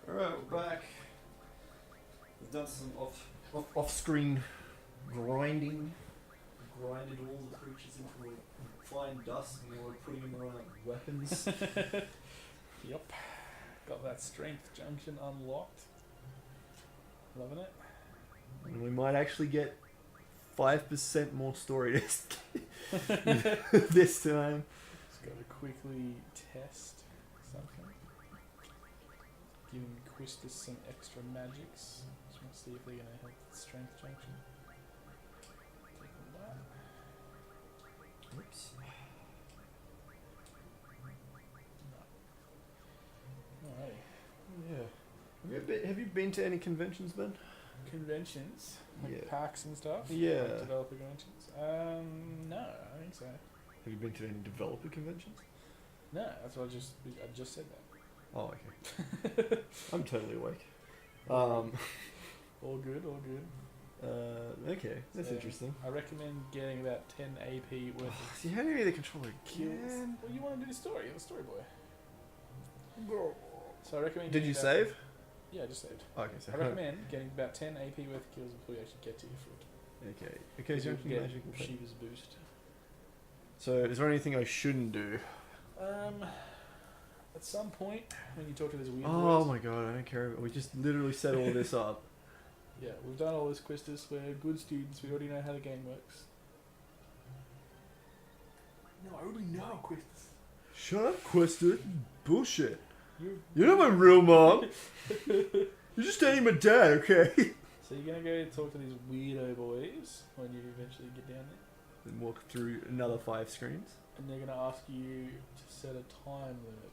Alright, we're back. We've done some off-screen grinding. We grinded all the creatures into a fine dust and we were putting them on weapons. Yep. Got that strength junction unlocked. Loving it. And we might actually get 5% more story this time. Just got to quickly test something. Giving Quistis some extra magics. Just want to see if they're going to help the strength junction. Click on that. Oops. No. Alright. Yeah. Have you been to any conventions, Ben? Conventions? Like Yeah. PAX and stuff? Yeah. Like developer conventions? No, I think so. Have you been to any developer conventions? No, that's what I just said that. Oh, okay. I'm totally awake. All good, all good. Okay, that's So, interesting. I recommend getting about 10 AP worth of See, how do you need the controller kills. again? Well, you want to do the story. You're the story boy. So I recommend. Did getting you about- save? Yeah, I just saved. Okay, so I recommend getting about 10 AP worth of kills before you actually get to your foot. Okay, okay, so You you get magic. Okay. Shiva's boost. So, is there anything I shouldn't do? At some point when you talk to this weird Oh voice, my god, I don't care. We just literally set all this up. yeah, we've done all this Quistis. We're good students. We already know how the game works. No, I already know Quistis. Shut up, Questa. Bullshit. You're You're not my real mom. You're just dating my dad, okay? So you're gonna go talk to these weirdo boys when you eventually get down there, And walk through another 5 screens. and they're gonna ask you to set a time limit.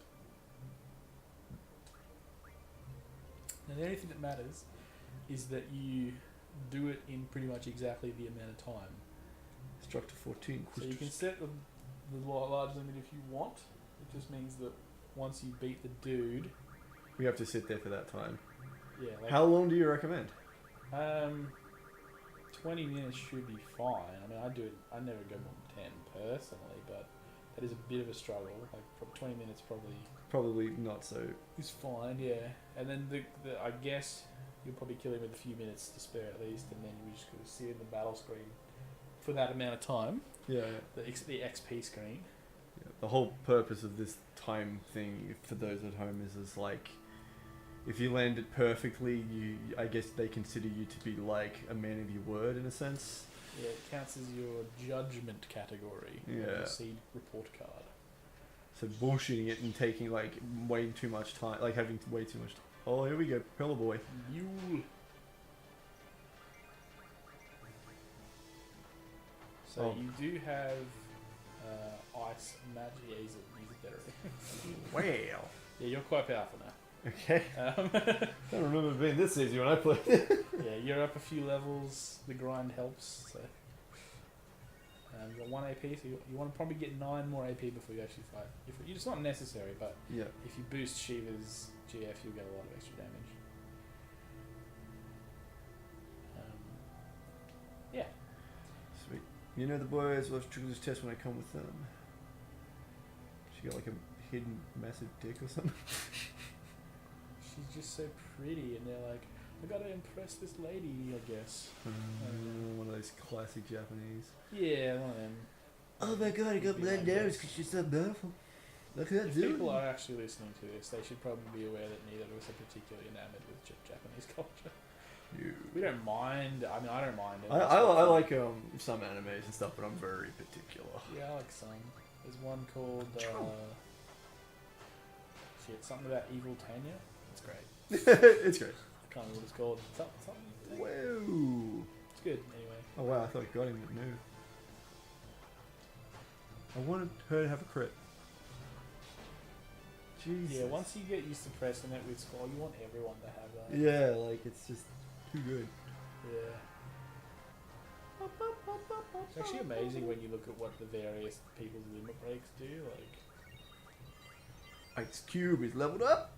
And the only thing that matters is that you do it in pretty much exactly the amount of time. Structure 14. So you can set the large limit if you want. It just means that once you beat the dude, We have to sit there for that time. yeah, like, How long do you recommend? 20 minutes should be fine. I mean, I never go more than 10 personally, but that is a bit of a struggle. Like 20 minutes probably Probably not so. is fine, yeah. And then the I guess you'll probably kill him with a few minutes to spare at least, and then you just gotta sit in the battle screen for that amount of time. Yeah, The XP screen. yeah. The whole purpose of this time thing, for those at home, is like, if you land it perfectly, I guess they consider you to be like a man of your word in a sense. Yeah, it counts as your judgment category. On Yeah. your seed report card. So bullshitting it and taking like way too much time, like having way too much. Oh, here we go, Propeller Boy. Mule. So Oh. you do have ice magic. Yeah, he's a better. Wow. Yeah, you're quite powerful now. Okay. I I don't remember it being this easy when I played. yeah, you're up a few levels. The grind helps. So you got 1 AP, so you want to probably get 9 more AP before you actually fight. It's not necessary, but Yeah. if you boost Shiva's GF, you'll get a lot of extra damage. Yeah. Sweet. You know the boys will trigger this test when I come with them. She got like a hidden massive dick or something. She's just so pretty, and they're like, I gotta impress this lady, I guess. One of those classic Japanese. Yeah, one of them. Oh my god, I got Would be black my nails guess. because she's so beautiful. Look at that If dude. people are actually listening to this, they should probably be aware that neither of us are particularly enamored with Japanese culture. We don't mind. I mean, I don't mind it. I like some animes and stuff, but I'm very particular. Yeah, I like some. There's one called something about Evil Tanya. It's great. It's great. I can't remember what it's called. Something. Whoa. It's good anyway. Oh wow, I thought I got him at new. I wanted her to have a crit. Jesus. Yeah, once you get used to pressing it with score, you want everyone to have that. Yeah, like it's just too good. Yeah. It's actually amazing when you look at what the various people's limit breaks do. Like Ice Cube is leveled up.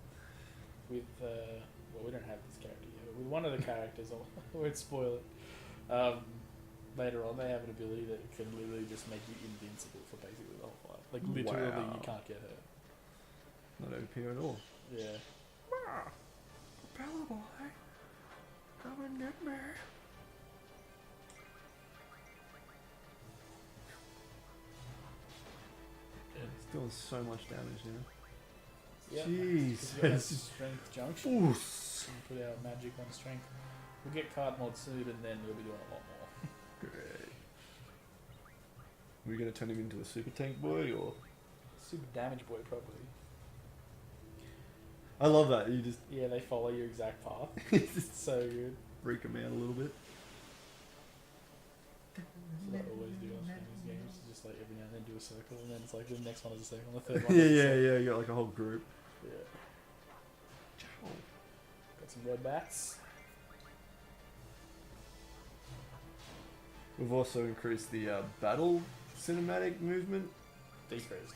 with, well, we don't have this character yet, but with one of the characters, I won't spoil it. Later on, they have an ability that can literally just make you invincible for basically the whole fight. Like literally, Wow. you can't get hurt. Not OP at all. Yeah. Bella boy, come and get me. It's doing so much damage now. Yeah. Jesus. Strength junction. Oof. And put our magic on strength. We'll get card mod soon, and then we'll be doing a lot more. Great. Are we gonna turn him into a super tank boy or? Super damage boy, probably. I love that. You just Yeah, they follow your exact path. It's so good. freak him out a little bit. That's what I always do on these games. Just like every now and then do a circle, and then it's like the next one is a circle, and the third one Yeah, is a yeah, circle. yeah. You got like a whole group. Yeah. Got some red bats. We've also increased the battle cinematic movement. Decreased.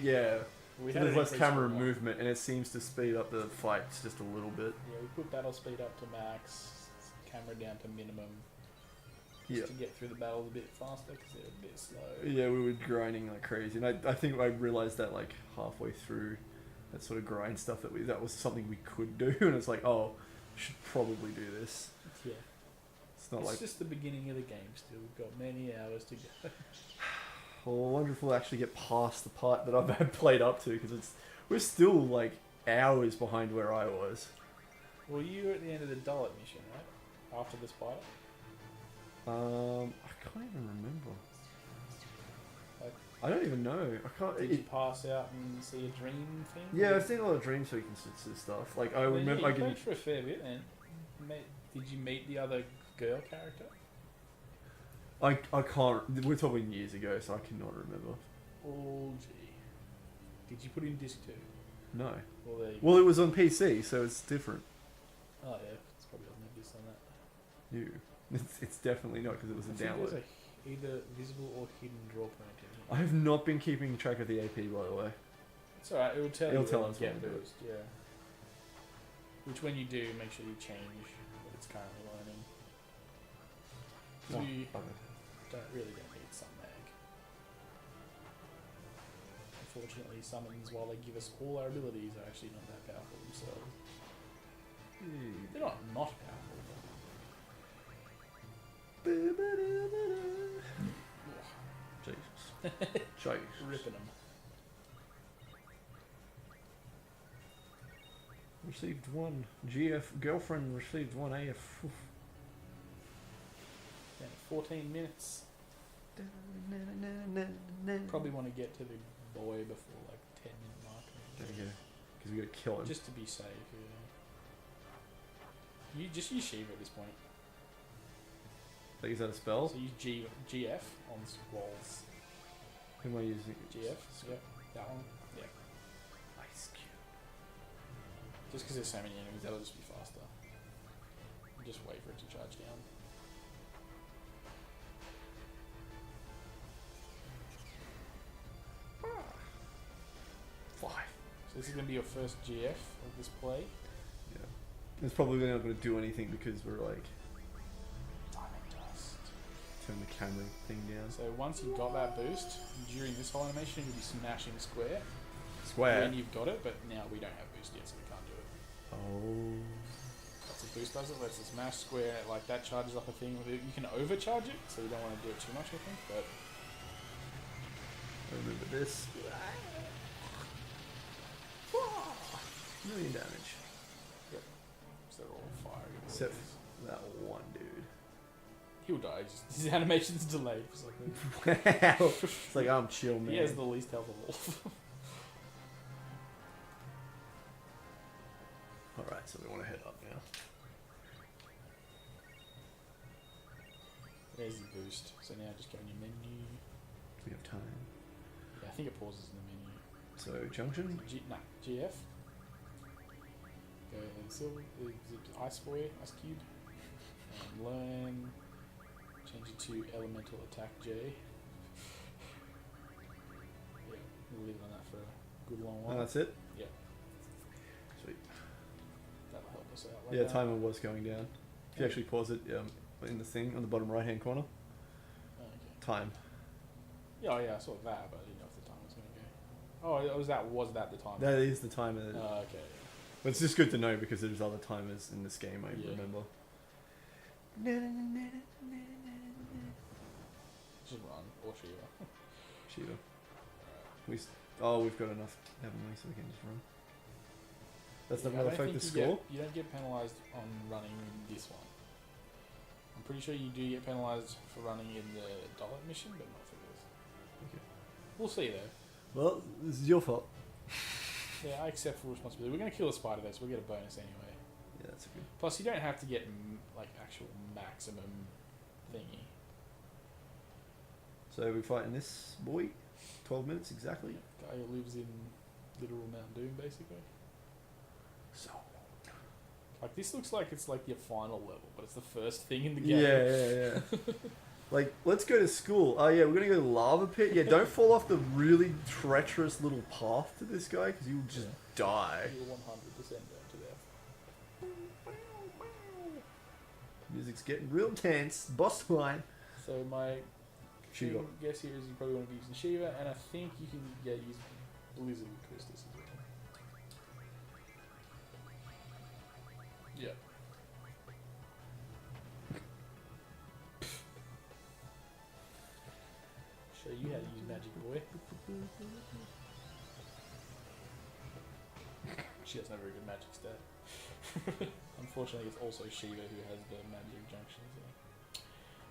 Yeah. We So had there's an less increase camera in one. movement, and it seems to speed up the fights just a little bit. Yeah, we put battle speed up to max, camera down to minimum, just Yeah. to get through the battles a bit faster because they're a bit slow. Yeah, we were grinding like crazy, and I think I realized that like halfway through that sort of grind stuff that was something we could do, and it's like, oh, we should probably do this. Yeah. It's not It's like, just the beginning of the game still. We've got many hours to go. well, I wonder if we'll actually get past the part that I've had played up to, because we're still like hours behind where I was. Well, you were at the end of the Dollet mission, right? After the spider? I can't even remember. Like, I don't even know. I can't. did you pass out and see a dream thing? Yeah, I've seen a lot of dream sequences and stuff. Like I Well, remember, yeah, I you can. played for a fair bit, and did you meet the other girl character? I can't. We're talking years ago, so I cannot remember. Oh, gee. Did you put in disc 2? No. Well, there you Well, it was on PC, so it's different. go. Oh, yeah. It's probably on the disc on that. You. It's definitely not because it was a I think download. there's either visible or hidden draw point in here. I have not been keeping track of the AP, by the way. It's alright, it will tell It'll you tell when us you when get to do it. boost, yeah. Which when you do, make sure you change what it's currently learning. 'Cause Oh, we okay. don't need some mag. Unfortunately, summons, while they give us all our abilities, are actually not that powerful themselves. They're not powerful, Jesus. Jesus. but ripping them. Received one. GF girlfriend received one AF. Oof. Yeah, 14 minutes. Probably want to get to the boy before like 10-minute mark. There you go. Because we gotta kill him. Just to be safe, yeah. You just use Shiva at this point. Like, is that a spell? So use GF on walls. Who am I using? GF, yep, that one, yeah. Ice cube. Just because there's so many enemies, that'll just be faster. Just wait for it to charge down. Five. So this is going to be your first GF of this play. Yeah. It's probably not going to do anything because we're like Diamond Dust. turn the camera thing down. So once you've got that boost, during this whole animation you'll be smashing square. Square. When you've got it, but now we don't have boost yet, so we can't do it. Oh. That's what boost does it, lets it smash square, like that charges up a thing with it. You can overcharge it, so you don't want to do it too much, I think, but... I remember this. Million damage. Yep. So they're all fire. Except for that one dude. He'll die, just, his animation's delayed for something. Wow. It's like, I'm chill, man. He has the least health of all. Alright, so we want to head up now. There's the boost. So now just go in your menu. We have time. Yeah, I think it pauses in the menu. So, junction? GF. Go silver, ice boy, ice cube. Learn. Change it to elemental attack J. Yeah, we'll leave it on that for a good long while. Oh, that's it? Yeah. Sweet. That'll help us out. Like Yeah, that. timer was going down. If you actually pause it in the thing on the bottom right hand corner. Oh, okay. Time. Yeah, oh, yeah, I saw that, but I didn't know if the time was going to go. Oh, was that the time? That is the timer. Oh, okay. But it's just good to know because there's other timers in this game I Yeah. remember. Just run or Shiva. Shiva. We've got enough, haven't we? So we can just run. That's not I another don't think focus you score. You don't get penalised on running in this one. I'm pretty sure you do get penalised for running in the dollar mission, but not for this. Okay. We'll see though. Well, this is your fault. Yeah, I accept full responsibility. We're going to kill a spider though, so we'll get a bonus anyway. Yeah, that's a good. Plus, you don't have to get like actual maximum thingy. So we're fighting this boy. 12 minutes exactly. Guy who lives in literal Mount Doom, basically. So. Like this looks like it's like your final level, but it's the first thing in the game. Yeah. Like, let's go to school. Oh yeah, we're gonna go to the lava pit. Yeah, don't fall off the really treacherous little path to this guy because you'll just die. You'll 100% go to death. Music's getting real tense. Boss line. So my Shiva. guess here is you probably want to be using Shiva, and I think you can use Blizzard Christus as well. Yeah. Show you how to use Magic Boy. She doesn't have a very good magic stat. Unfortunately, it's also Shiva who has the magic junction. So.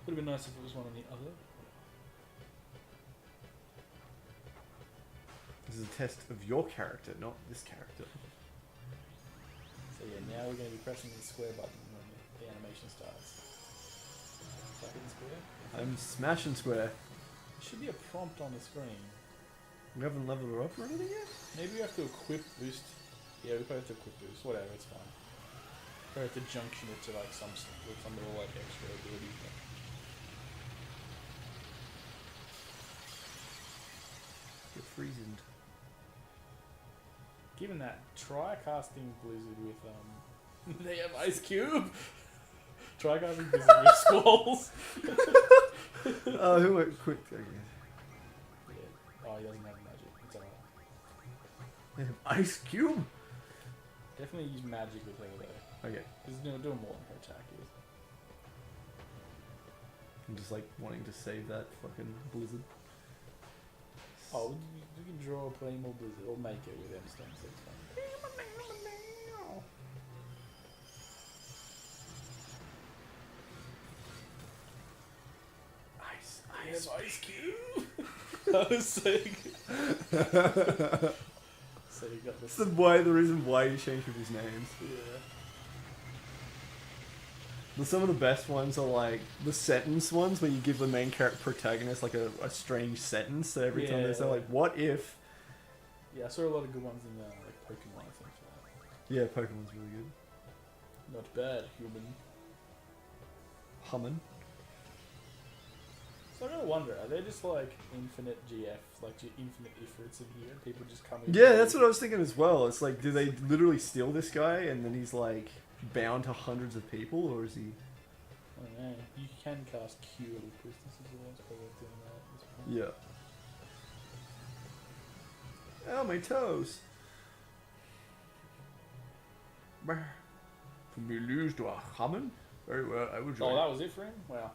Would have been nice if it was one or the other. This is a test of your character, not this character. So yeah, now we're going to be pressing the square button when the animation starts. Back in the square. I'm smashing square. There should be a prompt on the screen. We haven't leveled her up or anything yet? Maybe we have to equip boost. Yeah, we probably have to equip boost. Whatever, it's fine. Probably have to junction it to like some little like extra ability thing. You're freezing. Given that, try casting Blizzard with they have Ice Cube. Try casting Blizzard with Squalls. Oh, who went quick? Okay. Yeah. Oh, he doesn't have magic. It's alright. They have Ice Cube? Definitely use magic with her though. Okay. Because it's doing more than her attack is. I'm just like wanting to save that fucking Blizzard. Oh, you can draw plenty more Blizzard or make it with M-Stone, so it's fine. Ice Cube! That was so good. So you got this. That's the reason why he changed his names. Yeah. Some of the best ones are like the sentence ones where you give the main character protagonist like a strange sentence. So every time they say like, "What if?" Yeah, I saw a lot of good ones in like Pokemon. I think for that. Yeah, Pokemon's really good. Not bad, human. Hummin. So I gotta wonder, are they just like infinite GFs, like infinite ifrits in here? People just come in. Yeah, that's what I was thinking as well. It's like, do they literally steal this guy and then he's like bound to hundreds of people, or is he? I don't know. You can cast Q with Christus as well. It's probably worth doing that at this point. Yeah. Oh, my toes. Can we lose to a Hummin? Very well, I will join. Oh, that was it for him? Wow.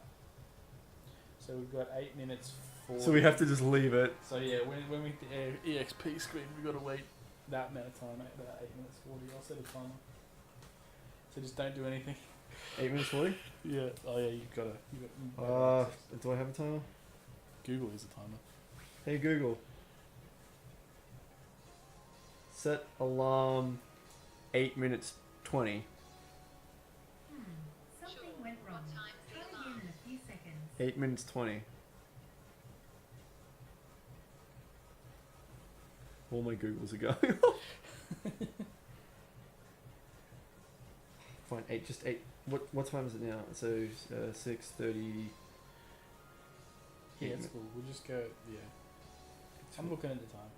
So we've got 8 minutes 40. So we have to just leave it. So yeah, when we hit the EXP screen, we've got to wait that amount of time, about 8 minutes 40. I'll set a timer. So just don't do anything. 8 minutes 40? Yeah. Oh yeah, you've got to. Do I have a timer? Google is a timer. Hey Google. Set alarm 8 minutes 20. Something went wrong. Try again in a few seconds. 8 minutes 20. All my Googles are going off. Fine, 8. What time is it now? So 6:30. Yeah, it's cool. We'll just go. Yeah. I'm looking at the time.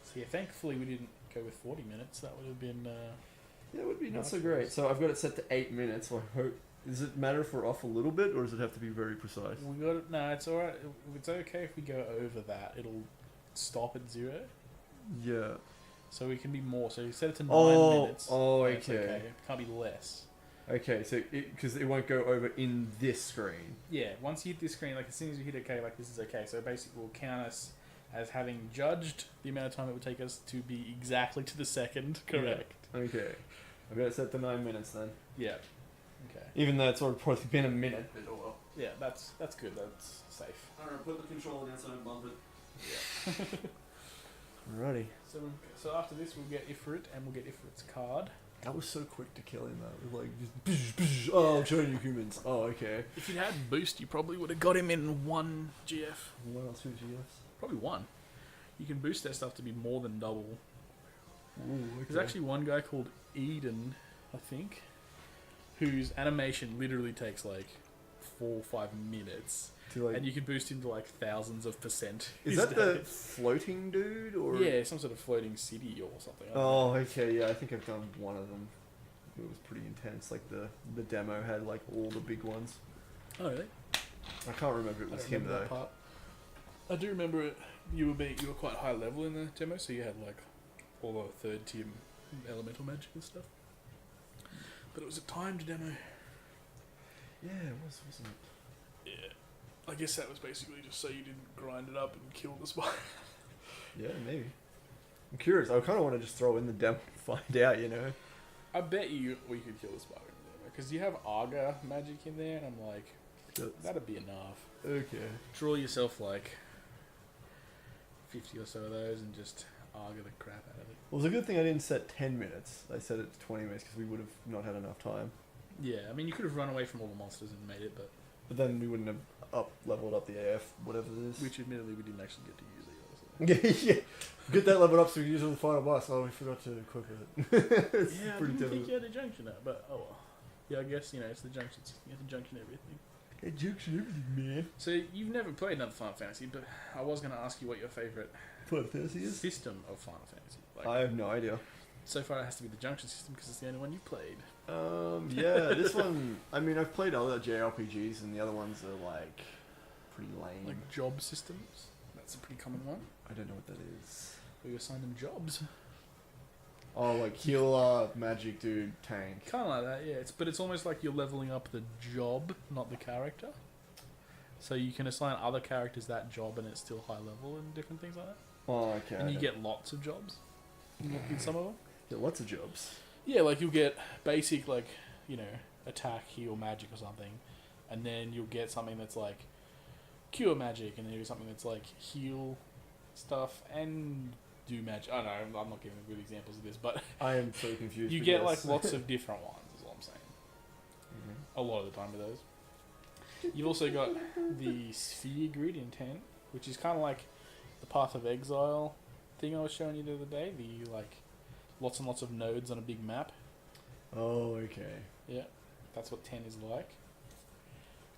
So yeah, thankfully we didn't go with 40 minutes. That would have been. Yeah, it would be not Nice so for great. us. So I've got it set to 8 minutes. So I hope. Does it matter if we're off a little bit, or does it have to be very precise? We got it. No, it's alright. It's okay if we go over that. It'll stop at 0. Yeah. So it can be more. So you set it to 9 Oh, minutes. oh, and it's okay. It can't be less. Okay, so because it won't go over in this screen. Yeah, once you hit this screen, like as soon as you hit OK, like this is okay. So basically, we'll count us as having judged the amount of time it would take us to be exactly to the second correct. Okay. I better set the 9 minutes then. Yeah. Okay. Even though it's already probably been a minute. But oh well. Yeah, that's good. That's safe. Alright, put the controller down so I don't bump it. Yeah. Alrighty. So after this, we'll get Ifrit, and we'll get Ifrit's card. That was so quick to kill him, though. It was like, just, bzz, bzz, oh, I'm showing you humans. Oh, okay. If you'd had boost, you probably would have got him in 1 GF. What else would you use? Probably 1. You can boost their stuff to be more than double. Ooh, okay. There's actually one guy called Eden, I think, whose animation literally takes like 4 or 5 minutes. And you can boost him to like thousands of %. Is that the floating dude? Or? Yeah, some sort of floating city or something. Oh, okay, yeah, I think I've done one of them. It was pretty intense. Like the demo had like all the big ones. Oh, really? I can't remember if it was him though. That part. I do remember it. You were quite high level in the demo, so you had like all the 3rd tier elemental magic and stuff. But it was a timed demo. Yeah, it was, wasn't it? Yeah. I guess that was basically just so you didn't grind it up and kill the spider. Yeah, maybe. I'm curious. I kind of want to just throw in the demo and find out, you know? I bet we could kill the spider in the demo. Because you have Arga magic in there, and I'm like, that'd be enough. Okay. Draw yourself like 50 or so of those and just Arga the crap out of it. Well, it's a good thing I didn't set 10 minutes. I set it to 20 minutes because we would have not had enough time. Yeah, I mean, you could have run away from all the monsters and made it, but then we wouldn't have leveled up the AF, whatever it is. which admittedly we didn't actually get to use either. Yeah, yeah. Get that leveled up so we can use it on the final boss. Oh, we forgot to equip it. It's Yeah, I pretty didn't think difficult. you had a junction up, but oh well. Yeah, I guess, it's the junction system. You have to junction everything. Hey, junction everything, man. So, you've never played another Final Fantasy, but I was going to ask you what your favourite Final Fantasy is? system of Final Fantasy. Like, I have no idea. so far it has to be the junction system because it's the only one you've played. Yeah, this one, I mean, I've played other JRPGs and the other ones are like pretty lame. Like job systems. That's a pretty common one. I don't know what that is. Where you assign them jobs. Oh, like healer, magic dude, tank. Kind of like that, yeah. But it's almost like you're leveling up the job, not the character. So you can assign other characters that job and it's still high level and different things like that. Oh, okay. And you get lots of jobs in some of them. Get lots of jobs. Yeah, like you'll get basic, like, attack, heal, magic or something. And then you'll get something that's like cure magic, and then you'll get something that's like heal stuff and do magic. I don't know, I'm not giving good examples of this, but I am so confused. you with get this. like lots of different ones, is all I'm saying. Mhm. A lot of the time with those. You've also got the sphere grid in 10, which is kind of like the Path of Exile thing I was showing you the other day. The like lots and lots of nodes on a big map. Oh, okay. Yeah, that's what 10 is like.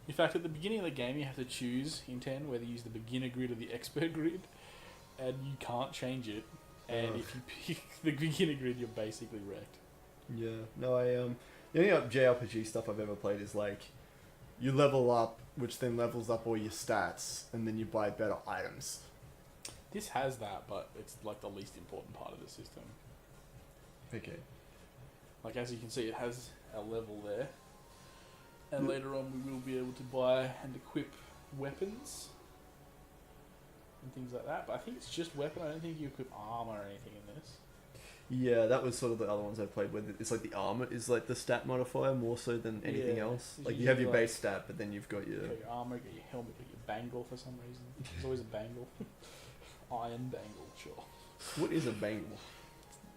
In fact, at the beginning of the game, you have to choose in 10 whether you use the beginner grid or the expert grid, and you can't change it. And if you pick the beginner grid, you're basically wrecked. Yeah. No, the only JRPG stuff I've ever played is like you level up, which then levels up all your stats, and then you buy better items. This has that, but it's like the least important part of the system. Okay. Like, as you can see, it has a level there. And later on, we will be able to buy and equip weapons and things like that. But I think it's just weapon. I don't think you equip armor or anything in this. Yeah, that was sort of the other ones I played where it's like the armor is like the stat modifier more so than anything Yeah, else. it's Like you have your usually base stat, but then you've got your... You got your armor, you got your helmet, you got your bangle for some reason. There's always a bangle. Iron bangle, sure. What is a bangle?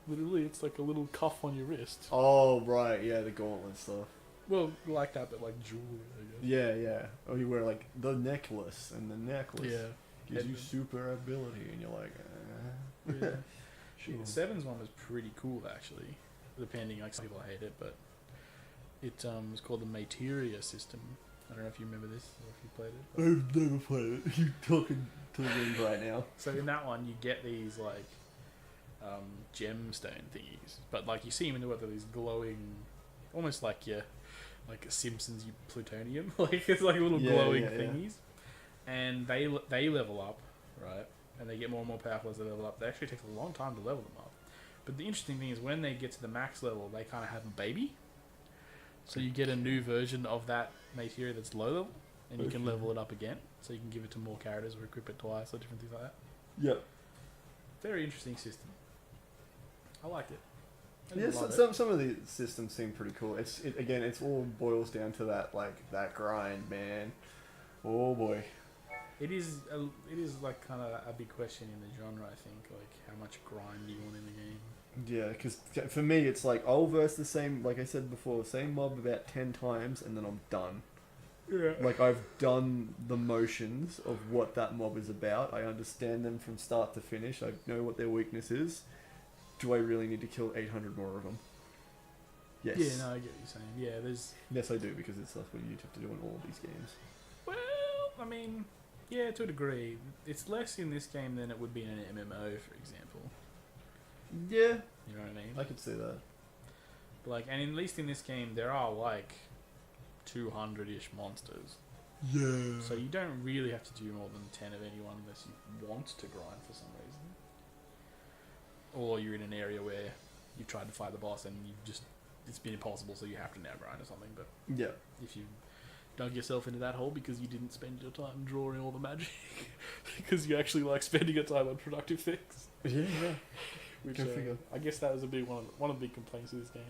Literally, it's like a little cuff on your wrist. Oh, right, yeah, the gauntlet stuff. Well, like that, but like jewelry, I guess. Yeah, yeah. Or you wear like the necklace, and the necklace Yeah. gives you Headband. super ability, and you're like, Yeah. sure. The Seven's one was pretty cool, actually. Depending, like, some people hate it, but it was called the Materia system. I don't know if you remember this or if you played it. I've never played it. You're talking to the wind right now. So in that one, you get these like gemstone thingies, but like you see them in the weather, these glowing, almost like like Simpsons plutonium, like it's like little glowing thingies, and they level up, right? And they get more and more powerful as they level up. They actually take a long time to level them up. But the interesting thing is when they get to the max level, they kind of have a baby. So you get a new version of that materia that's low level, and you can level it up again. So you can give it to more characters or equip it twice or different things like that. Yep. Very interesting system. I liked it. I Yeah, didn't love it. some of the systems seem pretty cool. It's all boils down to that grind, man. Oh boy. It is like kind of a big question in the genre. I think like how much grind do you want in the game? Yeah, because for me it's like I'll verse the same, like I said before, same mob about 10 times and then I'm done. Yeah. Like I've done the motions of what that mob is about. I understand them from start to finish. I know what their weakness is. Do I really need to kill 800 more of them? Yes. Yeah, no, I get what you're saying. Yeah, there's... Yes, I do, because that's what you have to do in all of these games. Well, I mean, yeah, to a degree. It's less in this game than it would be in an MMO, for example. Yeah. You know what I mean? I could see that. Like, and at least in this game, there are, like, 200-ish monsters. Yeah. So you don't really have to do more than 10 of anyone unless you want to grind for some reason. Or you're in an area where you've tried to fight the boss and it's been impossible, so you have to now grind or something. But yeah, if you dug yourself into that hole because you didn't spend your time drawing all the magic, because you actually like spending your time on productive things. Yeah. Which Go figure. I guess that was a big one of the big complaints of this game.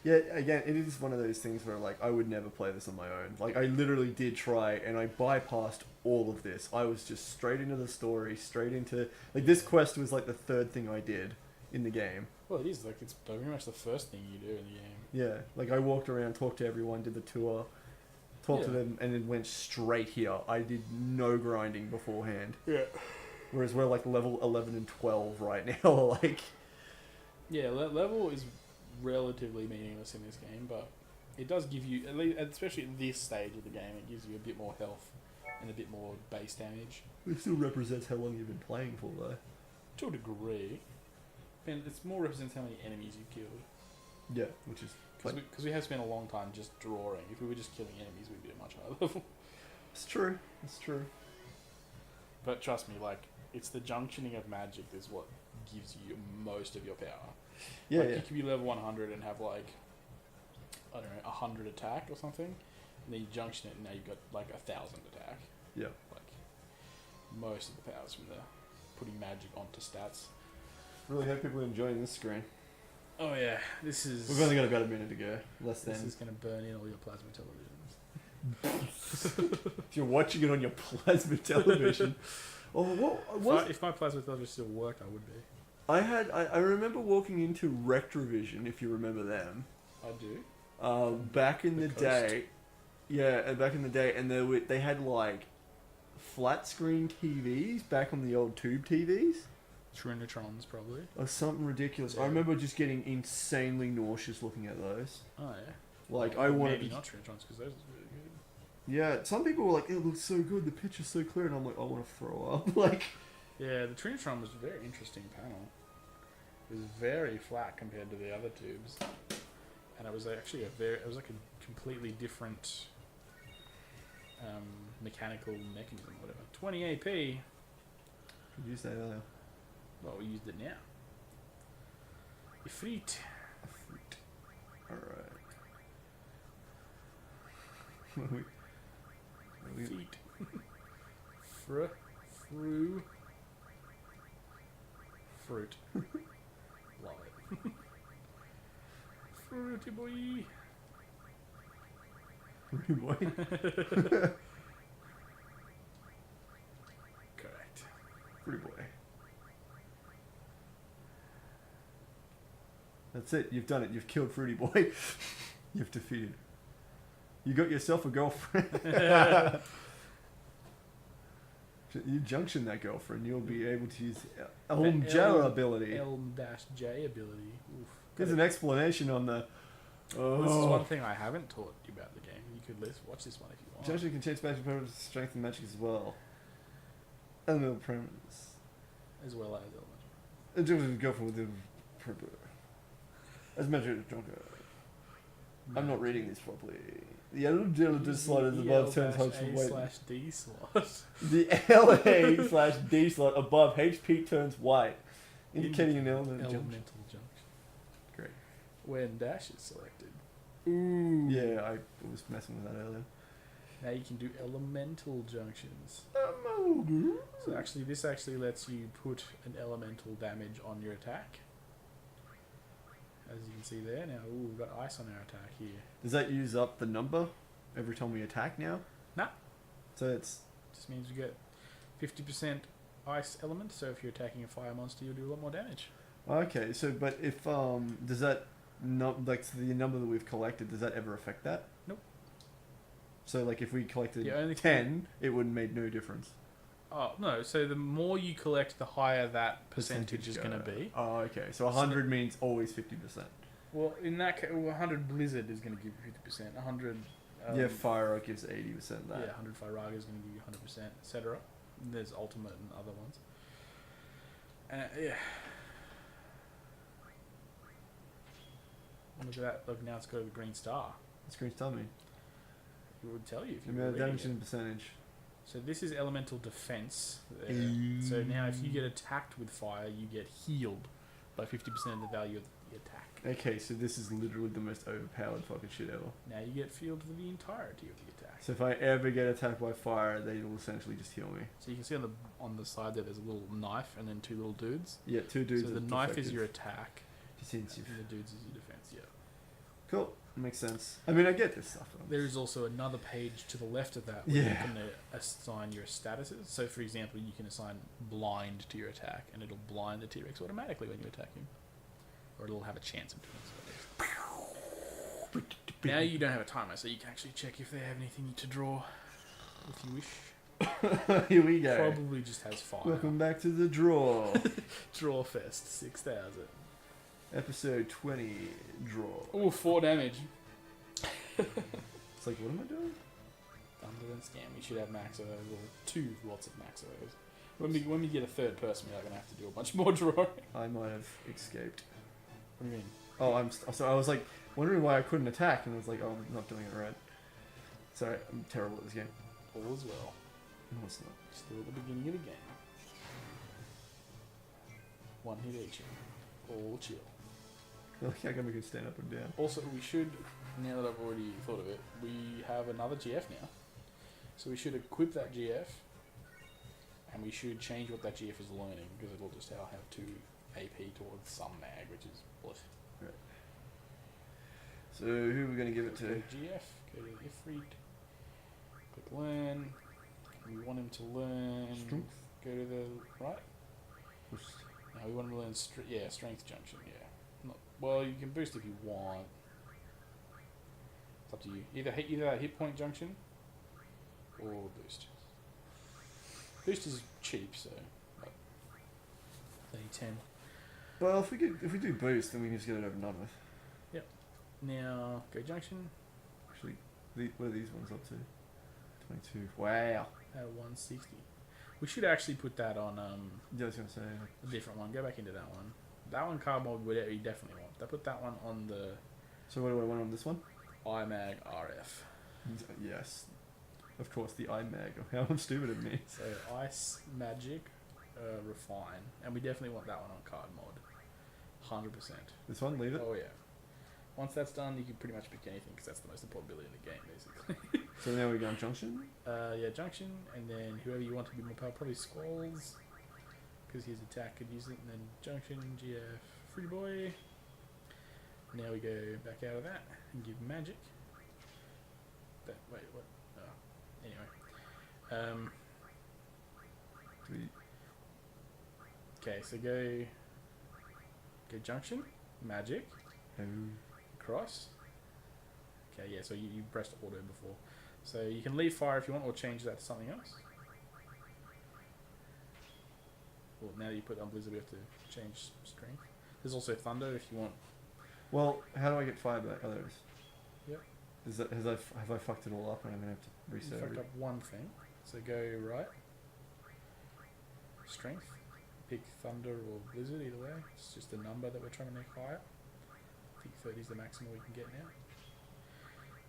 Yeah, again, it is one of those things where, like, I would never play this on my own. Like, I literally did try, and I bypassed all of this. I was just straight into the story, straight into... Like, this quest was, like, the third thing I did in the game. Well, it is. Like, it's very much the first thing you do in the game. Yeah. Like, I walked around, talked to everyone, did the tour, talked to them, and then went straight here. I did no grinding beforehand. Yeah. Whereas we're, like, level 11 and 12 right now. Like... Yeah, level is relatively meaningless in this game, but it does give you, at least, especially at this stage of the game, it gives you a bit more health and a bit more base damage. It still represents how long you've been playing for, though. To a degree. And it's more represents how many enemies you've killed. Yeah, which is... Because we have spent a long time just drawing. If we were just killing enemies, we'd be at a much higher level. It's true. It's true. But trust me, like, it's the junctioning of magic is what gives you most of your power. Yeah, like, yeah. you could be level 100 and have, like, I don't know, 100 attack or something. And then you junction it and now you've got, like, 1,000 attack. Yeah. Like, most of the powers from the putting magic onto stats. Really hope people are enjoying this screen. Oh, yeah. This is... We've only got about a minute to go. Less than. This is going to burn in all your plasma televisions. If you're watching it on your plasma television. Oh, what was... If my plasma television still worked, I would be. I remember walking into Retrovision, if you remember them. I do. Back in the Coast. day. Yeah, back in the day, and they had like flat screen TVs back on the old tube TVs. Trinitrons, probably. Or something ridiculous. Yeah. I remember just getting insanely nauseous looking at those. Oh, yeah. Like, Well, I wanted... maybe not Trinitrons, because those are really good. Yeah, some people were like, it looks so good, the picture's so clear, and I'm like, I want to throw up. Like... Yeah, the Trinitron was a very interesting panel. It was very flat compared to the other tubes. And it was actually it was like a completely different mechanical mechanism, whatever. 20 AP. Did you say earlier? Well, we used it now. Ifrit. Alright. Ifrit. Fruit. Love it. Fruity boy. Fruity boy. Correct. Fruity boy. That's it. You've done it. You've killed Fruity Boy. You've defeated. You got yourself a girlfriend. You junction that girlfriend, you'll be able to use Elm J ability. Elm-J ability. Oof. There's an explanation on the... Well, this is one thing I haven't taught you about the game. You could watch this one if you want. Junction can change magic powers to strength and magic as well. Elemental parameters. As well as elemental. A junction girlfriend with the... As measured junker. I'm not reading this properly. The LA slot is above turns hopes for weight. /D slot. The LA/D slot above HP turns white. Indicating an element junction. Elemental junction. Great. When dash is selected. Yeah, I was messing with that earlier. Now you can do elemental junctions. So actually, this actually lets you put an elemental damage on your attack. As you can see there. Now, we've got ice on our attack here. Does that use up the number every time we attack now? Nah. So it's... Just means you get 50% ice element, so if you're attacking a fire monster, you'll do a lot more damage. Okay, so but if does that like the number that we've collected, does that ever affect that? Nope. So like if we collected The only 10, it would make no difference. Oh no! So the more you collect, the higher that percentage is going to be. Oh, okay. So 100 means always 50%. Well, in that case, 100 blizzard is going to give you 50%. 100. Yeah, fire Rock gives 80% that. Yeah, 100 fire raga is going to give you 100%, etc. There's ultimate and other ones. Yeah. Look at that! Look, now it's got a green star. What's green star mean? It would tell you if you The were amount of reading damage it. and percentage. So this is elemental defense. So now if you get attacked with fire, you get healed by 50% of the value of the attack. Okay, so this is literally the most overpowered fucking shit ever. Now you get healed for the entirety of the attack. So if I ever get attacked by fire, they will essentially just heal me. So you can see on the side there, there's a little knife and then two little dudes. Yeah, two dudes. So the knife is your attack, defensive. and the dudes is your defense. Yeah. Cool, makes sense. I mean, I get this stuff. There is also another page to the left of that where you Yeah. can assign your statuses. So for example, you can assign blind to your attack, and it'll blind the T-Rex automatically when you attack him, or it'll have a chance of doing so. Now you don't have a timer, so you can actually check if they have anything to draw, if you wish. Here we go. Probably just has fire. Welcome back to the draw. Draw Fest 6000. Episode 20, draw. Oh, 4 damage. It's like, what am I doing? Thunder and Scam. We should have max of those, or 2 lots of max of those. When we get a third person, we're going to have to do a bunch more drawing. I might have escaped. What do you mean? Oh, so I was like wondering why I couldn't attack, and I was like, oh, I'm not doing it right. Sorry, I'm terrible at this game. All as well. No, it's not. Still at the beginning of the game. 1 hit each. All chill. I feel like I'm gonna stand up and down. Also, we should, now that I've already thought of it, we have another GF now. So we should equip that GF, and we should change what that GF is learning, because it'll just have 2 AP towards some mag, which is bliss. Right. So who are we gonna give it Go to? GF, go to Ifrit, click learn. We want him to learn. Strength? Go to the right. No, we want him to learn strength junction. Yeah. Well, you can boost if you want. It's up to you. Either that hit point junction or boost. Boost is cheap, so but only 10. Well, if we do boost, then we can just get it over and done with. Yep. Now go junction Actually, what are these ones up to? 22. Wow. at 160. We should actually put that on Yeah, I was gonna say. a different one. Go back into that one. That one card mod we definitely want. I put that one on the So what do I want on this one? iMag RF. Yes. Of course, the iMag. How stupid of me. So Ice Magic, Refine, and we definitely want that one on card mod. 100%. This one, leave it. Oh yeah. Once that's done, you can pretty much pick anything because that's the most important ability in the game, basically. So now we go on junction. Yeah, Junction, and then whoever you want to be more powerful, probably Squalls, because his attack could use it, and then Junction, GF, Free Boy. Now we go back out of that and give Magic. Wait, what? Oh, anyway. Do we- Okay, so go Junction, Magic, Oh. Cross. Okay, yeah, so you pressed auto before. So you can leave fire if you want, or change that to something else. Well, now that you put on Blizzard, we have to change strength. There's also Thunder if you want. Well, how do I get fire back? Oh, there it is. Yep. Have I fucked it all up and I'm gonna have to You reset fucked everything? up one thing. So go right. Strength. Pick Thunder or Blizzard, either way. It's just a number that we're trying to make higher. I think 30 is the maximum we can get now.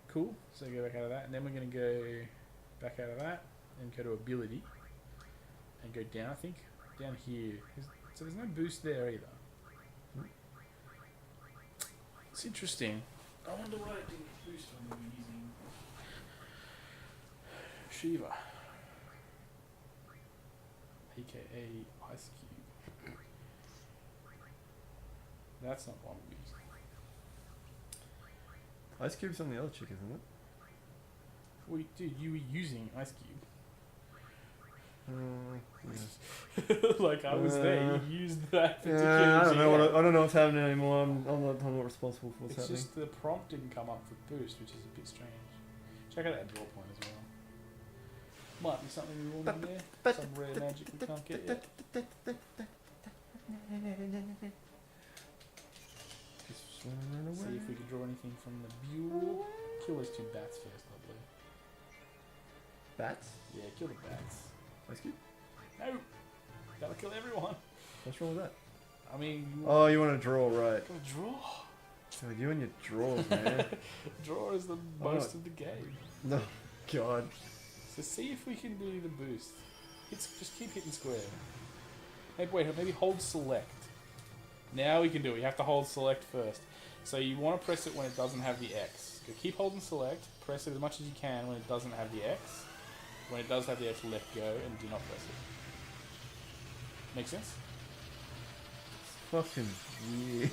Cool. So go back out of that, and then we're going to go back out of that and go to ability and go down. I think down here. So there's no boost there either. Hmm. It's interesting. I wonder why it didn't boost when we were using Shiva. AKA Ice Cube. That's not one we used. Ice Cube's on the other chick, isn't it? Well, dude, you were using Ice Cube. Yeah. Like I was there, you used that particular. Yeah, I don't know. GM. I don't know what's happening anymore. I'm not responsible for what's It's happening. just the prompt didn't come up for boost, which is a bit strange. Check out that draw point as well. Might be something we want in there. Some rare magic we can't get yet. Just run away. See if we can draw anything from the Buell. Kill those two bats first, lovely. Bats? Yeah, kill the bats. Ice Cube? No! Gotta kill everyone. What's wrong with that? I mean, you Oh, you want to draw, right? gotta draw. God, you and your draws, man. Draw is the Oh. most of the game. No, God. So see if we can do the boost. Just keep hitting square. Maybe hold select. Now we can do it. You have to hold select first. So you want to press it when it doesn't have the X. So keep holding select. Press it as much as you can when it doesn't have the X. When it does have the X, let go and do not press it. Make sense? Fucking weird.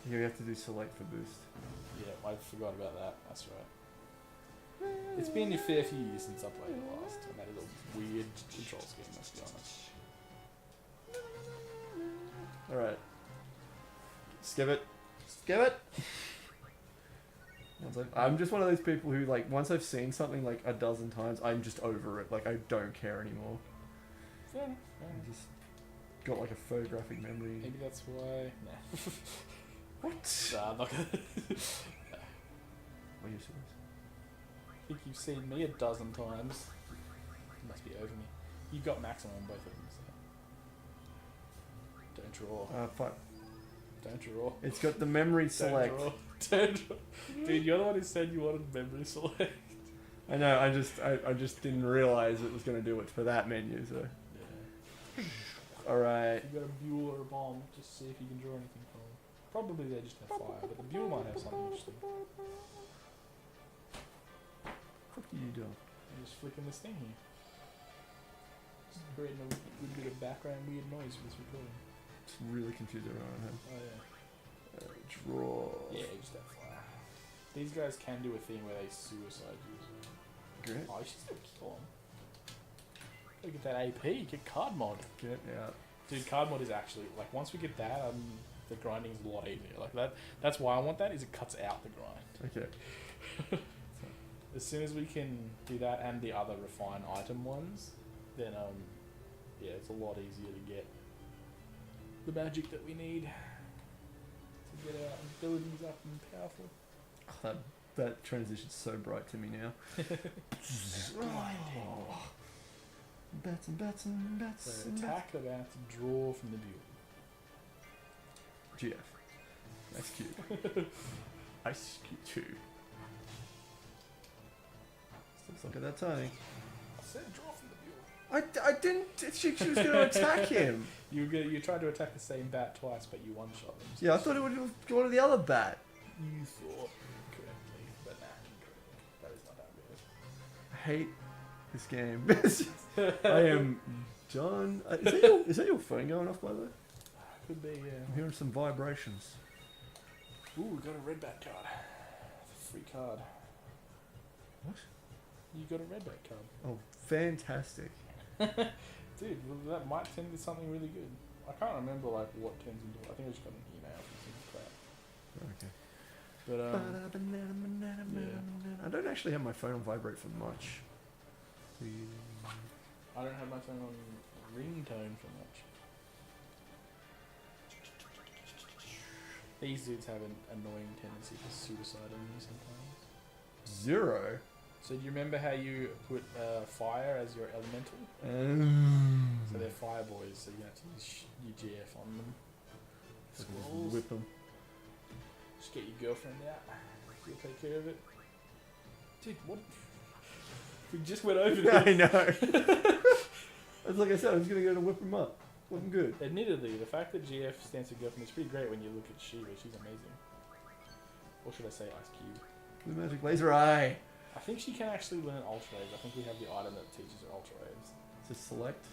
You have to do select for boost. Yeah, I forgot about that. That's right. It's been a fair few years since I played it last, and that is a weird control scheme, let's be honest. Alright. Skip it. Skip it! I'm just one of those people who, like, once I've seen something like a dozen times, I'm just over it. Like, I don't care anymore. Fair enough. I just got, like, a photographic memory. Maybe that's why. Nah. What? Nah, I'm not gonna. Are you serious? I think you've seen me a dozen times. You must be over me. You've got maximum on both of them, so. Don't draw. Fuck. Don't draw. It's got the memory select. Don't draw. Don't draw. Dude, you're the one who said you wanted memory select. I know, I just didn't realise it was going to do it for that menu, so. Yeah. Alright. If you've got a Buell or a bomb, just see if you can draw anything from them. Probably they just have fire, but the Buell might have something interesting. What are you doing? I'm just flicking this thing here. Just creating a good bit of background weird noise for this recording. It's really confused everyone at home. Oh yeah. Draw. Yeah, just that fire. These guys can do a thing where they suicide you. Great. Oh, you should still kill them. Gotta get that AP, get card mod. Get out. Dude, card mod is actually, like, once we get that, the grinding's a lot easier. Like, that's why I want that, is it cuts out the grind. Okay. As soon as we can do that and the other refine item ones, then, yeah, it's a lot easier to get the magic that we need to get our abilities up and powerful. That transition's so bright to me now. Bats and bats and bats. So and attack about to draw from the Buell. GF. Ice Cube. Ice Cube 2. Still look at that tiny. I said draw from the Buell. I didn't. She was going to attack him. You tried to attack the same bat twice, but you one-shot them. Yeah, I thought it would have gone to the other bat. You thought correctly, but nah, incorrectly. That is not how it I hate this game. I am done. Is that your phone going off, by the way? Could be, yeah. I'm hearing some vibrations. Ooh, we got a red bat card. Free card. What? You got a red bat card. Oh, fantastic. Dude, well, that might turn into something really good. I can't remember, like, what turns into it. I think I just got an email from some crap. Okay. But, I don't actually have my phone on vibrate for much. I don't have my phone on ringtone for much. These dudes have an annoying tendency to suicide on you sometimes. 0. So do you remember how you put fire as your elemental? So they're fire boys, so you have to use your GF on them. Just Squirrels. whip them. Just get your girlfriend out. She'll take care of it. Dude, what? We just went over this. I know. As like I said, I was going to go to whip them up. Looking good. Admittedly, the fact that GF stands for girlfriend is pretty great when you look at Shiva. She's amazing. Or should I say Ice Cube? The magic laser eye. I think she can actually learn Ultra Waves. I think we have the item that teaches her Ultra Waves. Just select.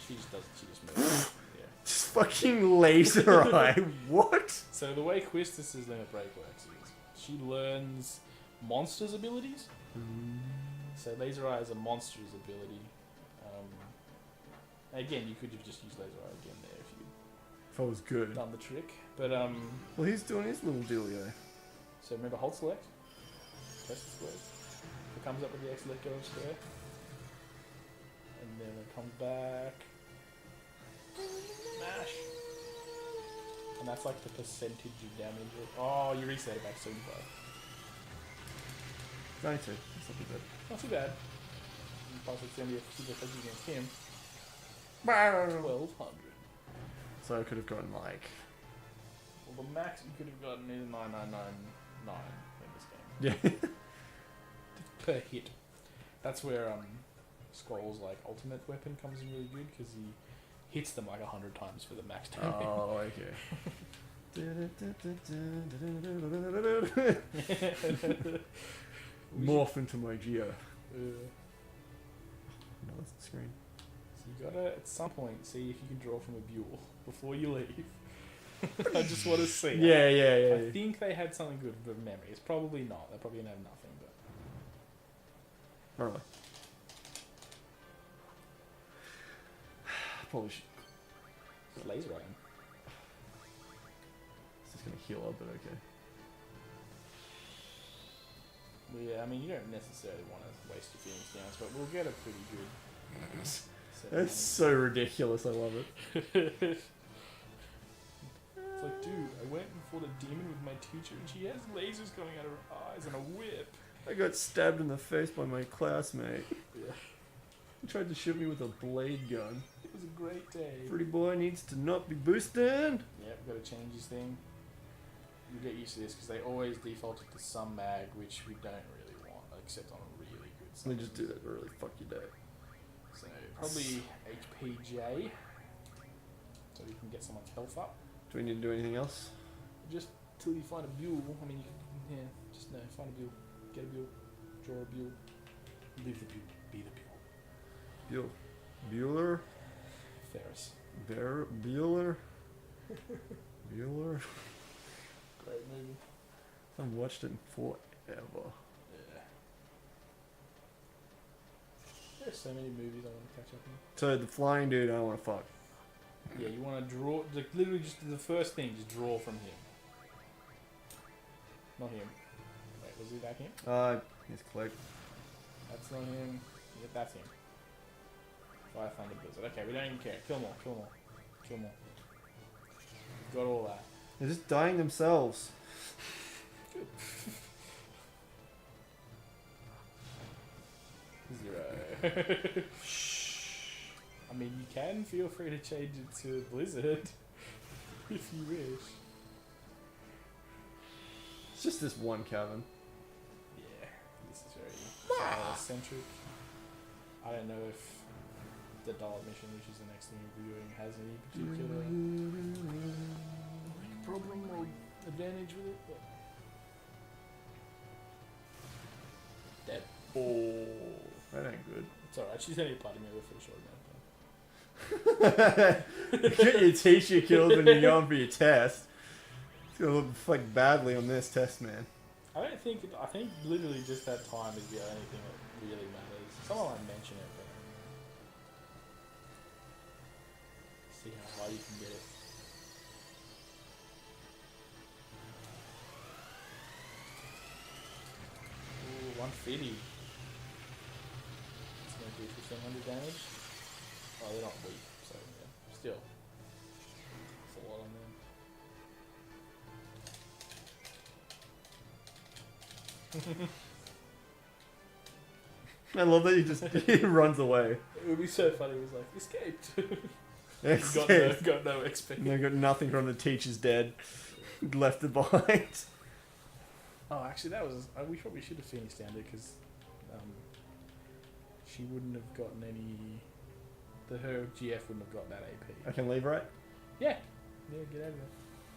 She just does it. She just moves. Yeah. Just fucking laser eye. What? So the way Quistis's Limit Break works is she learns monsters' abilities. So Laser Eye is a monster's ability. Again, you could have just used Laser Eye again there if If I was good. you'd done the trick. But Well, he's doing his little dealio. so remember, hold select, press the square. It comes up with the X, let go of square, and then it comes back. Smash. And that's like the percentage of damage. Oh, you reset it back to 75. 92. That's not too bad. Not too bad. And plus it's going to be a super effective against him. 1200. So I could have gotten like. Well, the max you could have gotten is 9999 in this game. Yeah. Per hit. That's where Scroll's like ultimate weapon comes in really good because he hits them like 100 times for the max damage. Oh, okay. Morph into my Geo. No, that's the screen. So you gotta at some point see if you can draw from a Buell before you leave. I just want to see. Yeah. I think they had something good for memory. It's probably not. They're probably gonna have nothing. But Alright. Probably should. it's laser item. It's just gonna heal up, but okay. Well, yeah, I mean you don't necessarily want to waste your Phoenix Downs, but we'll get a pretty good. set of That's so ridiculous. I love it. It's like, dude, I went and fought a demon with my teacher, and she has lasers coming out of her eyes and a whip. I got stabbed in the face by my classmate. Yeah. He tried to shoot me with a blade gun. It was a great day. Pretty boy needs to not be boosting. Yep, got to change his thing. You get used to this because they always default it to some mag, which we don't really want, except on a really good They side. just do that to really fuck your day. So probably HPJ, so you can get someone's health up. Do we need to do anything else? Just till you find a Buell. I mean, just no, find a Buell, get a Buell, draw a Buell, live the Buell, be the Buell. Bueller? Ferris. Bueller? Bueller? Great movie. I haven't watched it in forever. Yeah. There's so many movies I want to catch up on. So the flying dude I don't want to fuck. Yeah, you want to draw, like literally just the first thing, just draw from him. Not him. Wait, was it that him? He's click. That's not him. Yeah, that's him. Fire Thunder Blizzard. Okay, we don't even care. Kill more, kill more, kill more. Got all that. They're just dying themselves. Good. 0. I mean, you can feel free to change it to Blizzard if you wish. It's just this one cabin. Yeah, this is very centric. I don't know if the Dial mission, which is the next thing we'll be doing, has any particular problem or advantage with it, but dead. Oh, that ain't good. It's alright, she's only a party member for a short amount of time. Get your teacher killed when you're going for your test. It's gonna look like badly on this test, man. I think literally just that time is the only thing that really matters. Someone might mention it, but see how high you can get it. Ooh, 150. It's going to do 1500 damage. Oh, they're not weak, so yeah. Still. That's a lot on them. I love that he runs away. It would be so funny. It was like, escaped. Escaped. got no XP. They got nothing from the teacher's dead. Left it behind. Oh, actually, that was. We probably should have Phoenix down there because she wouldn't have gotten any her GF wouldn't have got that AP. I can leave, right? Yeah. Yeah, get out of there.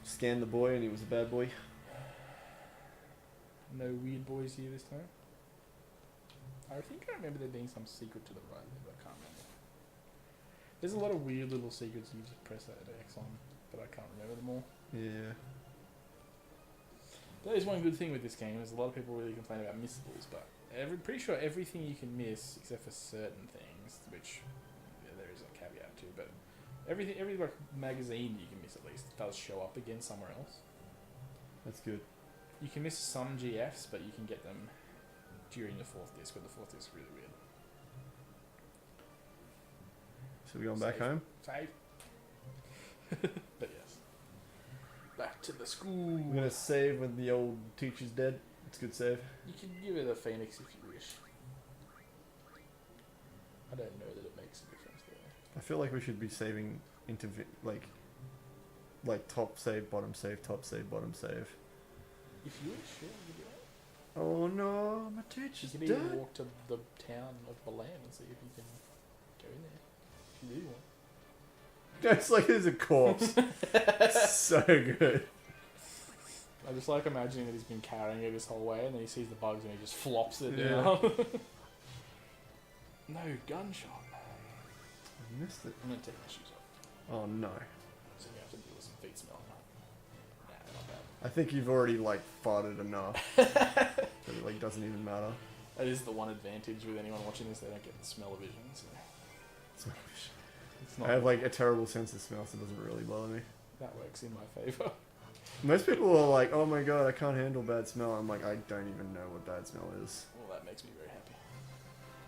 Scanned the boy and he was a bad boy. No weird boys here this time. I think I remember there being some secret to the right there, but I can't remember. There's a lot of weird little secrets you just press that X on, but I can't remember them all. Yeah. That is one good thing with this game. There's a lot of people really complain about missables, but pretty sure everything you can miss except for certain things, which there is a caveat to, but every like magazine you can miss at least does show up again somewhere else. That's good. You can miss some GFs, but you can get them during the fourth disc, but the fourth disc is really weird. So we going back home? Save. But yes. Back to the school. We're gonna save when the old teacher's dead. It's a good save. You can give it a Phoenix if you wish. I don't know that it makes a difference there. I feel like we should be saving into like top save, bottom save, top save, bottom save. If you wish, yeah, you can do that. Oh no, my You teacher's can dead. even walk to the town of Balam and see if you can go in there. If you do want. It's like there's a corpse. So good. I just like imagining that he's been carrying it this whole way and then he sees the bugs and he just flops it Yeah. down. No gunshot. I missed it. I'm gonna take my shoes off. Oh no. So you have to deal with some feet smell. Nah, not bad. I think you've already like farted enough that it like doesn't even matter. That is the one advantage with anyone watching this, they don't get the smell-o-vision, so So, it's I not, have like a terrible sense of smell, so it doesn't really bother me. that works in my favour. Most people are like, "Oh my god, I can't handle bad smell." I'm like, I don't even know what bad smell is. Well, that makes me very happy.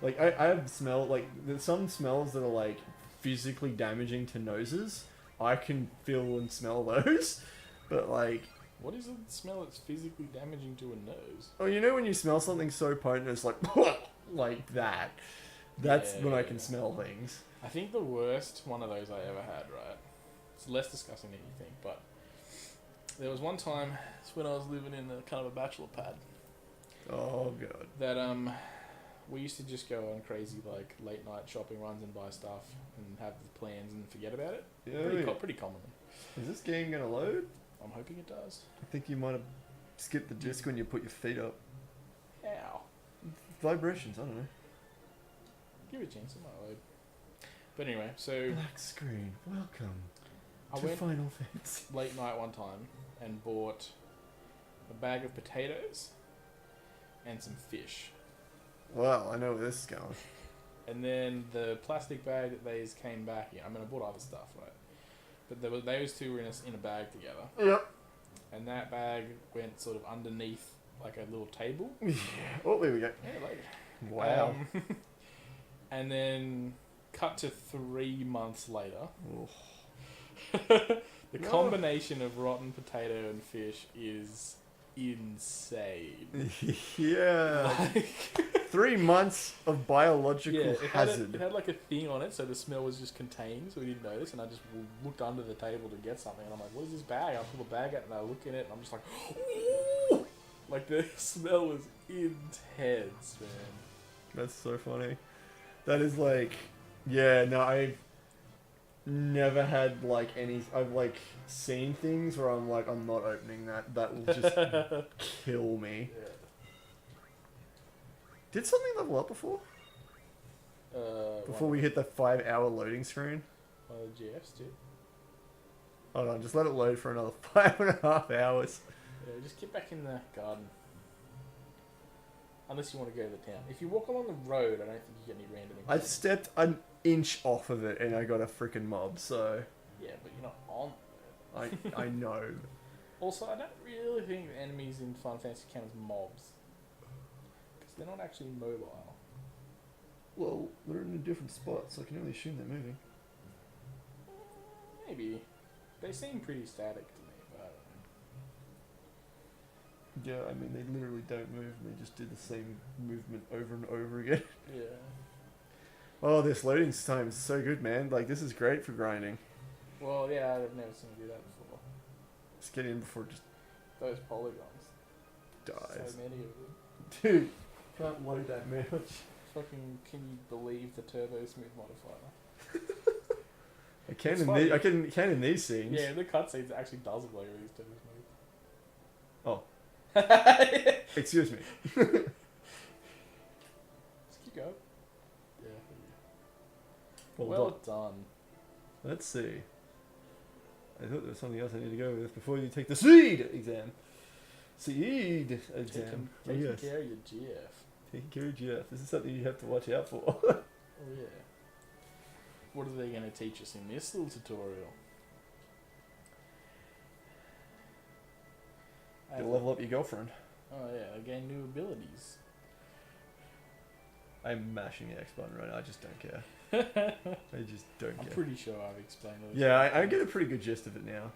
Like I have smell like there's some smells that are like physically damaging to noses. I can feel and smell those, but like, What is a smell that's physically damaging to a nose? oh, you know when you smell something so potent, it's like like that. That's when I can smell things. I think the worst one of those I ever had, right? It's less disgusting than you think, but there was one time, it's when I was living in a kind of a bachelor pad, Oh god. that we used to just go on crazy like late night shopping runs and buy stuff and have the plans and forget about it. Yeah. Pretty commonly. Is this game gonna load? I'm hoping it does. I think you might have skipped the disc when you put your feet up. Ow. Vibrations, I don't know. Give it a chance, it might load. But anyway, so Black screen. Welcome I to went Final Fantasy. late night one time and bought a bag of potatoes and some fish. Well, I know where this is going. And then the plastic bag that these came back in, I mean, I bought other stuff, right? But those two were in a bag together. Yep. And that bag went sort of underneath like a little table. Yeah. Oh, there we go. Yeah, like Wow. and then cut to 3 months later. Oh. The combination of rotten potato and fish is insane. Yeah. Like, 3 months of biological it hazard. had like a thing on it, so the smell was just contained, so we didn't notice. And I just looked under the table to get something, and I'm like, "What is this bag?" I pull the bag out and I look in it, and I'm just like, "Ooh!" Like the smell was intense, man. That's so funny. That is like, yeah, no, I've never had like any. I've like seen things where I'm like, I'm not opening that. That will just kill me. Yeah. Did something level up before? Before we hit the 5-hour loading screen? One of the GFs did. Hold on, just let it load for another 5.5 hours. Yeah, just get back in the garden. Unless you want to go to the town. If you walk along the road, I don't think you get any random I encounters. stepped an inch off of it and I got a freaking mob, so Yeah, but you're not on it. I know. Also, I don't really think the enemies in Final Fantasy count as mobs. Because they're not actually mobile. Well, they're in a different spot, so I can only assume they're moving. Maybe. They seem pretty static to me, but I don't know. Yeah, I mean, they literally don't move, and they just do the same movement over and over again. Yeah. Oh, this loading time is so good, man. Like, this is great for grinding. Well, yeah, I've never seen you do that before. Just get in before it just Those polygons. dies. So many of them. Dude, can't load that much. Fucking, can you believe the turbo smooth modifier? I can It's in funny. I can in these scenes. Yeah, the cutscenes it actually does look like a Easter movie. Oh. Just Excuse me. keep going. Yeah. Well, Well done. done. Let's see. I thought there was something else I need to go with before you take the SEED exam. SEED exam. Taking Yes. care of your GF. Taking care of GF. This is something you have to watch out for. Oh yeah. What are they going to teach us in this little tutorial? You'll level up your girlfriend. Oh yeah, they gain new abilities. I'm mashing the X button right now. I just don't care. I just don't I'm care. pretty sure I've explained it. Yeah, I get a pretty good gist of it now.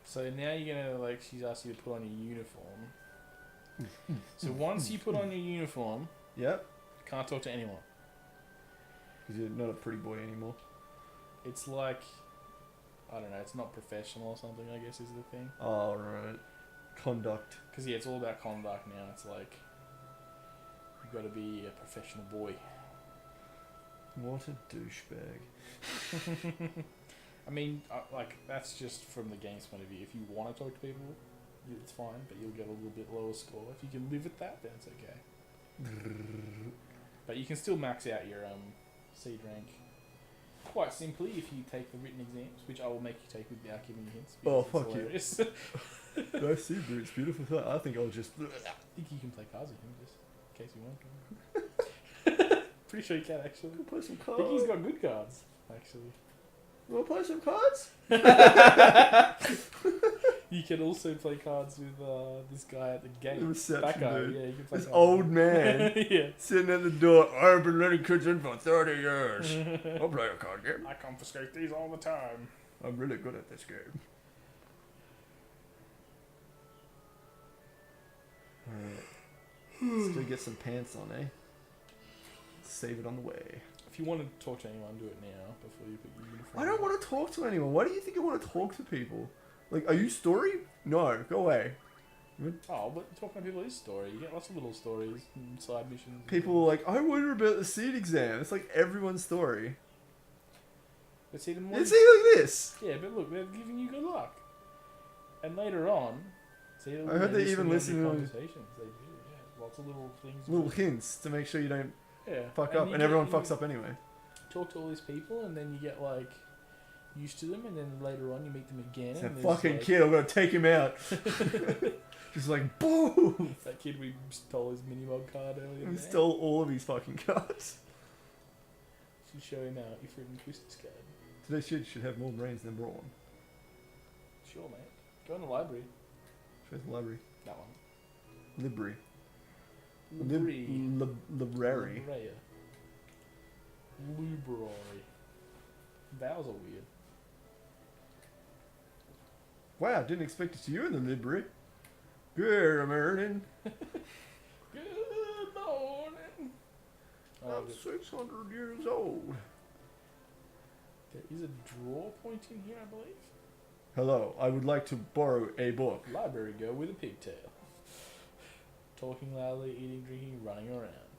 So now you're gonna like she's asked you to put on your uniform. So once you put on your uniform, Yep. you can't talk to anyone. Because you're not a pretty boy anymore. It's like I don't know. It's not professional or something. I guess is the thing. Oh, right. Conduct. Because yeah, it's all about conduct now. It's like you've got to be a professional boy. What a douchebag. I mean, like that's just from the game's point of view. If you want to talk to people, it's fine, but you'll get a little bit lower score. If you can live with that, then it's okay. But you can still max out your seed rank quite simply if you take the written exams, which I will make you take without giving you hints. Oh, because fuck you. it's hilarious. No, see, but it's beautiful. I think I'll just... I think you can play cards with him, just in case you want to. Pretty sure you can, actually. We'll play some I cards. think he's got good cards, actually. We'll play some cards? You can also play cards with this guy at the gate. The reception That guy, dude. yeah, you can play This cards old with man him. Yeah. sitting at the door. I've been letting kids in for 30 years. I'll play a card game. I confiscate these all the time. I'm really good at this game. Alright. Let's go get some pants on, eh? Save it on the way. If you want to talk to anyone, do it now before you put your uniform I don't on. want to talk to anyone. Why do you think I want to talk to people? Like, are you story? No, go away. Oh, but talking to people is story. You get lots of little stories and side missions. and People are like, I wonder about the SEED exam. It's like everyone's story. But see, the more It's you- like this. yeah, but look, they're giving you good luck. And later on, see, I heard they even listen listen to on- conversations. They do, yeah. Lots of little things. Little hints to make sure you don't yeah. fuck up. you And get- everyone you fucks up anyway. Talk to all these people, and then you get like used to them, and then later on you meet them again. It's and that there's, fucking like, kid. I'm going to take him out. Just like, boom. That kid we stole his minimog card earlier. We there. stole all of his fucking cards. Should show him our Ifrit and Christmas card. Today's kid should have more brains than brawn. Sure, mate. Go in the library. Where's the library? That one. Library. Library. Library. Library. Vowels are weird. Wow, didn't expect to see you in the library. Good morning. Good morning. Oh, I'm 600 years old. there is a draw point in here, I believe. Hello, I would like to borrow a book. Library girl with a pigtail. Talking loudly, eating, drinking, running around.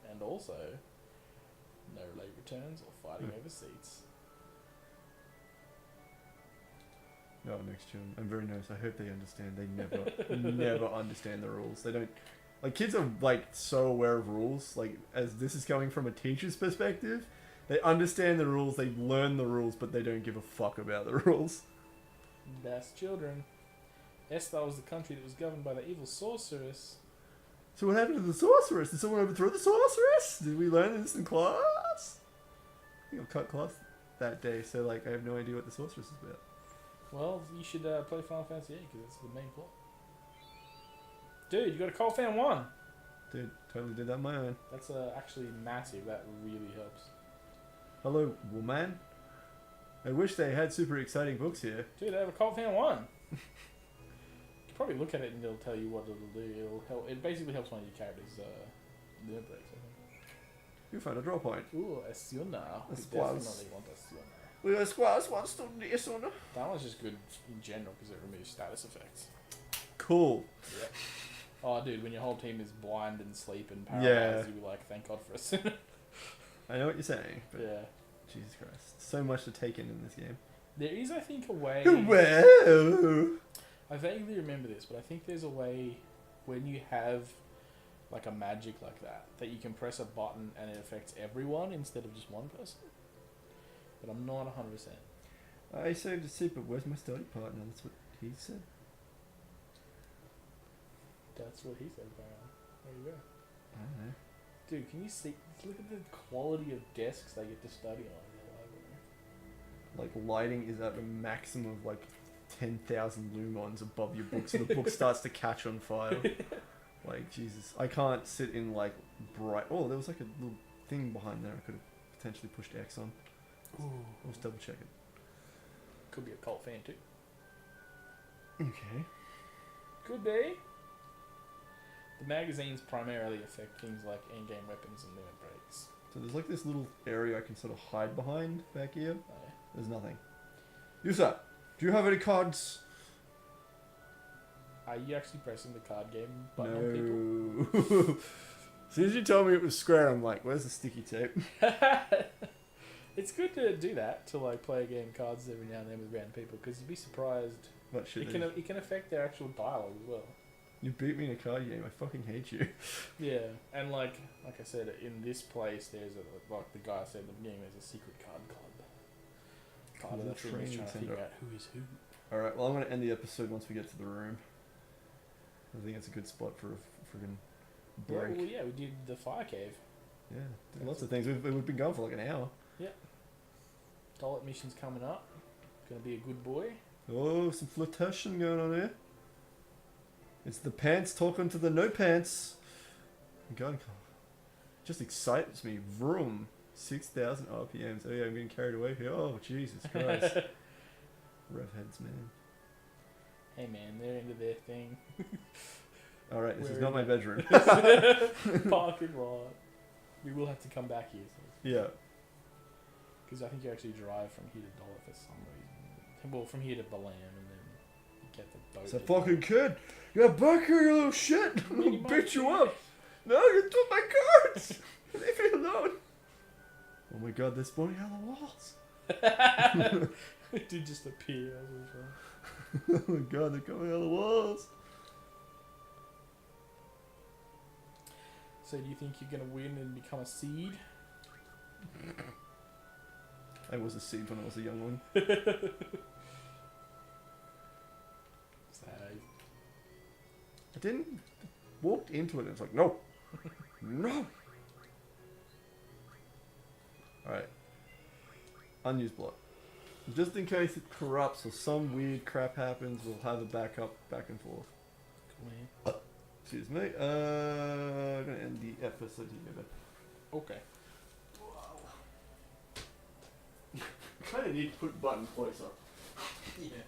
And also, no late returns or fighting over seats. No, next to him. I'm very nice. I hope they understand. They never, never understand the rules. They don't. Like, kids are, like, so aware of rules. Like, as this is coming from a teacher's perspective, they understand the rules, they learn the rules, but they don't give a fuck about the rules. That's children. Estar was the country that was governed by the evil sorceress. So what happened to the sorceress? Did someone overthrow the sorceress? Did we learn this in class? I think I cut class that day, so, like, I have no idea what the sorceress is about. Well, you should play Final Fantasy VIII because it's the main plot. Dude, you got a Cold Fan 1! Dude, totally did that on my own. That's actually massive. That really helps. Hello, woman. I wish they had super exciting books here. Dude, I have a Cold Fan 1! You can probably look at it and it'll tell you what it'll do. It'll help. It basically helps one of your characters limit breaks, I think. You found a draw point. Ooh, Asiona. We Squaz. definitely want Asiona. We got squads, one still this one. That one's just good in general because it removes status effects. Cool. Yep. Oh, dude, when your whole team is blind and sleep and Yeah. paralyzed, you like, thank God for us. I know what you're saying, but Yeah. Jesus Christ. So much to take in this game. There is, I think, a way. Well. I vaguely remember this, but I think there's a way when you have like a magic like that you can press a button and it affects everyone instead of just one person. But I'm not 100%. I saved a seat, but where's my study partner? That's what he said. That's what he said, apparently. There you go. I don't know. Dude, can you see? Look at the quality of desks they get to study on in their library. Like, lighting is at a maximum of like 10,000 lumens above your book, so the book starts to catch on fire. Like, Jesus. I can't sit in like bright. Oh, there was like a little thing behind there I could have potentially pushed X on. Ooh. Let's double check it. Could be a cult fan too. Okay. Could be. The magazines primarily affect things like endgame weapons and limit breaks. So there's like this little area I can sort of hide behind back here. Oh, yeah. There's nothing. Yusa, do you have any cards? Are you actually pressing the card game button on people? No. As soon as you told me it was square, I'm like, where's the sticky tape? It's good to do that, to like play a game cards every now and then with random people, because you'd be surprised. What shit? It can affect their actual dialogue as well. You beat me in a card game. I fucking hate you. Yeah, and like I said, in this place, there's like the guy said in the beginning, there's a secret card club. Part of the thing is trying to figure out who is who. All right. Well, I'm gonna end the episode once we get to the room. I think it's a good spot for a friggin' break. Well, yeah, we did the fire cave. Yeah, lots of things. We've been going for like an hour. Yeah. Dollet mission's coming up. Gonna be a good boy. Oh, some flirtation going on here. It's the pants talking to the no pants. God, just excites me. Vroom. 6,000 RPMs. Oh yeah, I'm getting carried away here. Oh, Jesus Christ. Rev heads, man. Hey man, they're into their thing. Alright, this is not my bedroom. Parking lot. We will have to come back here. So. Yeah. Because I think you actually drive from here to Dollar for some reason. Well, from here to Balam and then you get the boat. It's a fucking kid. You're back here, you little shit. I'm gonna beat you up. No, you took my cards. Leave me alone. Oh my god, they're spawning out of the walls. It did just appear. Oh my god, they're coming out of the walls. So do you think you're going to win and become a seed? I was a seed when I was a young one. Sad. I didn't. Walked into it and it's like, no. No. Alright. Unused block. Just in case it corrupts or some weird crap happens, we'll have a backup back and forth. Cool, man. Excuse me. I'm gonna end the episode here. Okay. Kind of need to put button closer. Yeah.